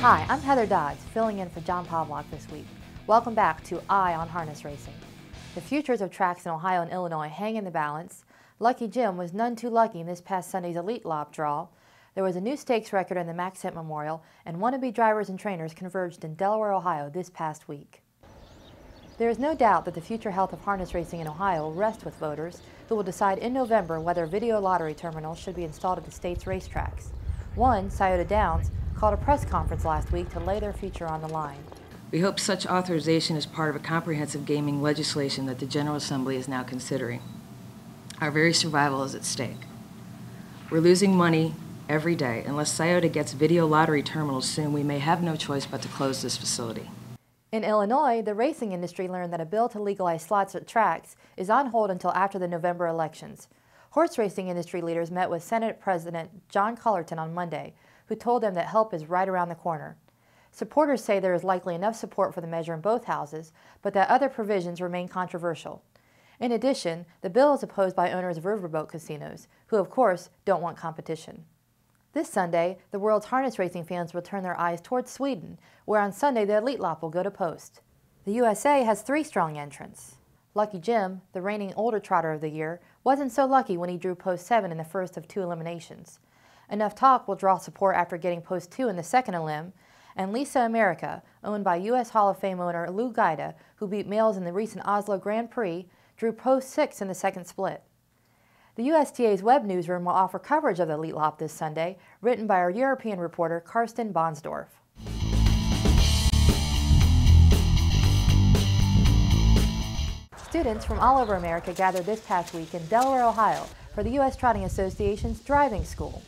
Hi, I'm Heather Dodds, filling in for John Pavlock this week. Welcome back to Eye on Harness Racing. The futures of tracks in Ohio and Illinois hang in the balance. Lucky Jim was none too lucky in this past Sunday's Elitlopp draw. There was a new stakes record in the Max Hent Memorial, and wannabe drivers and trainers converged in Delaware, Ohio this past week. There is no doubt that the future health of harness racing in Ohio will rest with voters, who will decide in November whether video lottery terminals should be installed at the state's racetracks. One, Scioto Downs, called a press conference last week to lay their future on the line. We hope such authorization is part of a comprehensive gaming legislation that the General Assembly is now considering. Our very survival is at stake. We're losing money every day. Unless Scioto gets video lottery terminals soon, we may have no choice but to close this facility. In Illinois, the racing industry learned that a bill to legalize slots at tracks is on hold until after the November elections. Horse racing industry leaders met with Senate President John Cullerton on Monday, who told them that help is right around the corner. Supporters say there is likely enough support for the measure in both houses, but that other provisions remain controversial. In addition, the bill is opposed by owners of riverboat casinos, who of course don't want competition. This Sunday, the world's harness racing fans will turn their eyes towards Sweden, where on Sunday the Elitlopp will go to post. The USA has 3 strong entrants. Lucky Jim, the reigning older trotter of the year, wasn't so lucky when he drew post 7 in the first of 2 eliminations. Enough Talk will draw support after getting post 2 in the second elim, and Lisa America, owned by U.S. Hall of Fame owner Lou Gaida, who beat males in the recent Oslo Grand Prix, drew post 6 in the second split. The USTA's web newsroom will offer coverage of the Elitlopp this Sunday, written by our European reporter Karsten Bonsdorf. Students from all over America gathered this past week in Delaware, Ohio for the U.S. Trotting Association's driving school.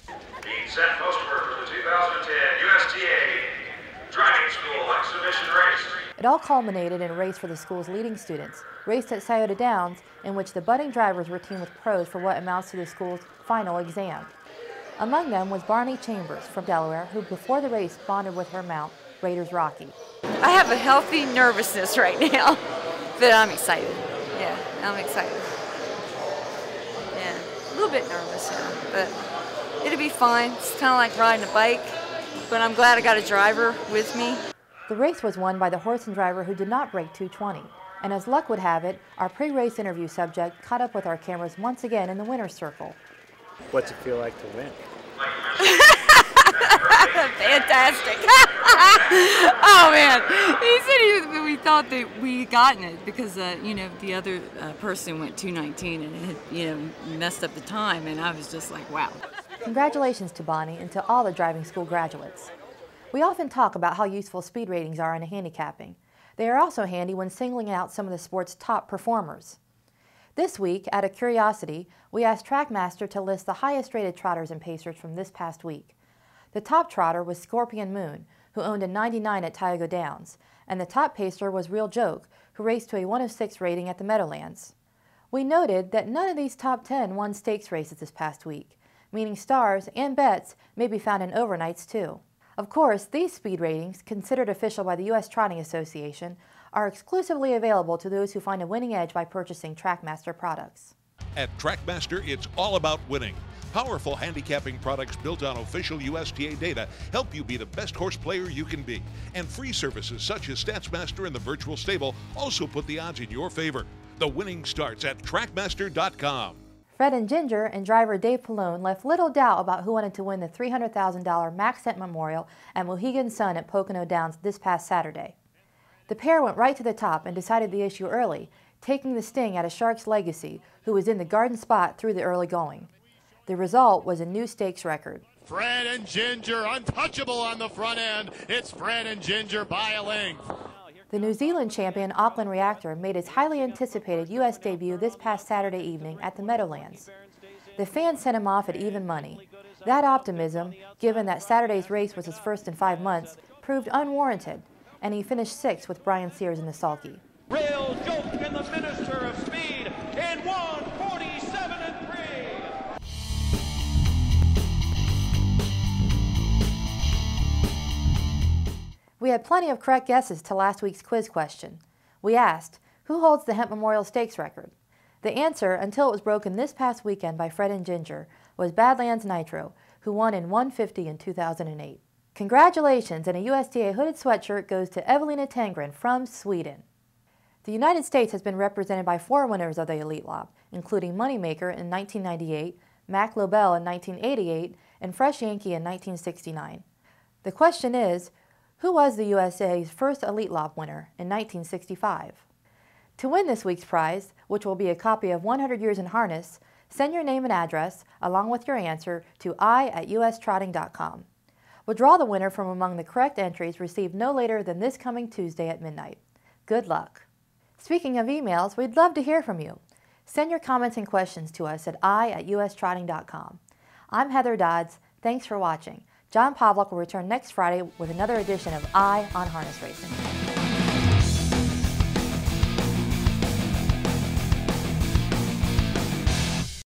Being set postmark for the 2010 USTA Driving School Exhibition Race. It all culminated in a race for the school's leading students, raced at Scioto Downs, in which the budding drivers were teamed with pros for what amounts to the school's final exam. Among them was Barney Chambers from Delaware, who before the race bonded with her mount, Raiders Rocky. I have a healthy nervousness right now, but I'm excited. Yeah, I'm excited. Yeah, a little bit nervous now, but it'll be fine. It's kind of like riding a bike, but I'm glad I got a driver with me. The race was won by the horse and driver who did not break 2:20. And as luck would have it, our pre-race interview subject caught up with our cameras once again in the winner's circle. What's it feel like to win? Fantastic. Oh man, he said we thought that we gotten it because the other person went 2:19 and it had messed up the time, and I was just like, wow. Congratulations to Bonnie and to all the driving school graduates. We often talk about how useful speed ratings are in handicapping. They are also handy when singling out some of the sport's top performers. This week, out of curiosity, we asked Trackmaster to list the highest-rated trotters and pacers from this past week. The top trotter was Scorpion Moon, who owned a 99 at Tioga Downs, and the top pacer was Real Joke, who raced to a 106 rating at the Meadowlands. We noted that none of these top 10 won stakes races this past week, meaning stars and bets may be found in overnights too. Of course, these speed ratings, considered official by the U.S. Trotting Association, are exclusively available to those who find a winning edge by purchasing Trackmaster products. At Trackmaster, it's all about winning. Powerful handicapping products built on official USTA data help you be the best horse player you can be. And free services such as StatsMaster and the Virtual Stable also put the odds in your favor. The winning starts at trackmaster.com. Fred and Ginger and driver Dave Pallone left little doubt about who wanted to win the $300,000 Max Hent Memorial at Mohegan Sun at Pocono Downs this past Saturday. The pair went right to the top and decided the issue early, taking the sting out of Shark's Legacy, who was in the garden spot through the early going. The result was a new stakes record. Fred and Ginger, untouchable on the front end. It's Fred and Ginger by a length. The New Zealand champion Auckland Reactor made its highly anticipated U.S. debut this past Saturday evening at the Meadowlands. The fans sent him off at even money. That optimism, given that Saturday's race was his first in 5 months, proved unwarranted, and he finished 6th with Brian Sears in the sulky. Real Joke and the Minister of Speed in 1:47.3. We had plenty of correct guesses to last week's quiz question. We asked, who holds the Hent Memorial Stakes record? The answer, until it was broken this past weekend by Fred and Ginger, was Badlands Nitro, who won in 1:50 in 2008. Congratulations, and a USTA hooded sweatshirt goes to Evelina Tengren from Sweden. The United States has been represented by 4 winners of the Elitlopp, including Moneymaker in 1998, Mac Lobel in 1988, and Fresh Yankee in 1969. The question is, who was the USA's first Elitlopp winner in 1965? To win this week's prize, which will be a copy of 100 Years in Harness, send your name and address, along with your answer, to i@ustrotting.com. We'll draw the winner from among the correct entries received no later than this coming Tuesday at midnight. Good luck. Speaking of emails, we'd love to hear from you. Send your comments and questions to us at i@ustrotting.com. I'm Heather Dodds. Thanks for watching. John Pavlik will return next Friday with another edition of Eye on Harness Racing.